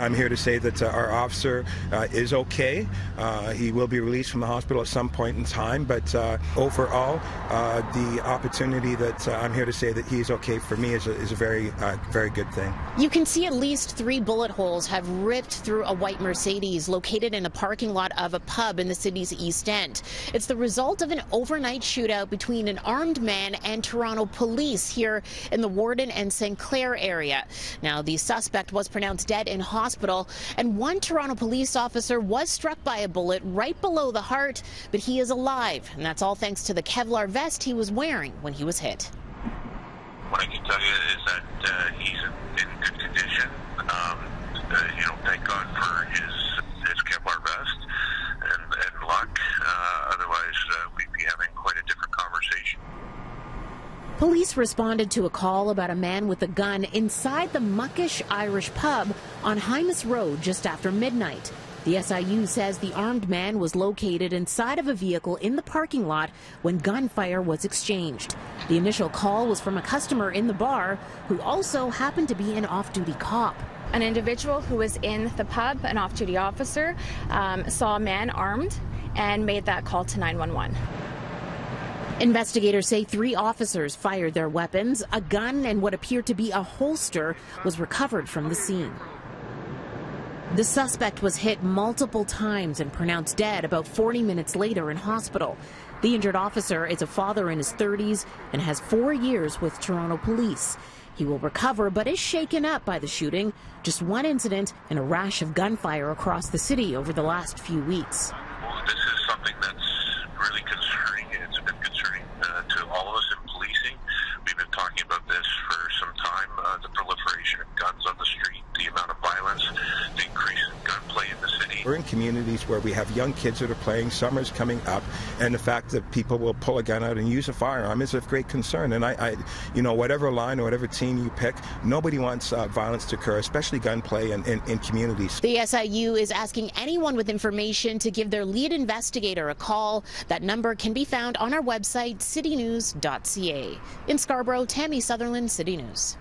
I'm here to say that our officer is okay. He will be released from the hospital at some point in time, but overall, the opportunity that I'm here to say that he's okay for me is a very, very good thing. You can see at least 3 bullet holes have ripped through a white Mercedes located in a parking lot of a pub in the city's East End. It's the result of an overnight shootout between an armed man and Toronto police here in the Warden and St. Clair area. Now, the suspect was pronounced dead in hospital, and one Toronto police officer was struck by a bullet right below the heart, but he is alive, and that's all thanks to the Kevlar vest he was wearing when he was hit. What I can tell you is that he's in good condition. Thank God for his Kevlar vest and luck. Otherwise, we'd be having quite a different conversation. Police responded to a call about a man with a gun inside the muckish Irish pub on Hymas Road just after midnight. The SIU says the armed man was located inside of a vehicle in the parking lot when gunfire was exchanged. The initial call was from a customer in the bar who also happened to be an off-duty cop. An individual who was in the pub, an off-duty officer, saw a man armed and made that call to 911. Investigators say 3 officers fired their weapons. A gun and what appeared to be a holster was recovered from the scene. The suspect was hit multiple times and pronounced dead about 40 minutes later in hospital. The injured officer is a father in his 30s and has 4 years with Toronto police. He will recover but is shaken up by the shooting. Just one incident and a rash of gunfire across the city over the last few weeks. This is something that's really concerning. It's been concerning to all of us in policing. We've been talking about this for some time, the proliferation of guns on the street, the amount of violence, the increase in gunplay in the city. We're in communities where we have young kids that are playing, summer's coming up, and the fact that people will pull a gun out and use a firearm is of great concern. And whatever line or whatever team you pick, nobody wants violence to occur, especially gunplay in communities. The SIU is asking anyone with information to give their lead investigator a call. That number can be found on our website, citynews.ca. In Scarborough, Tammie Sutherland, City News.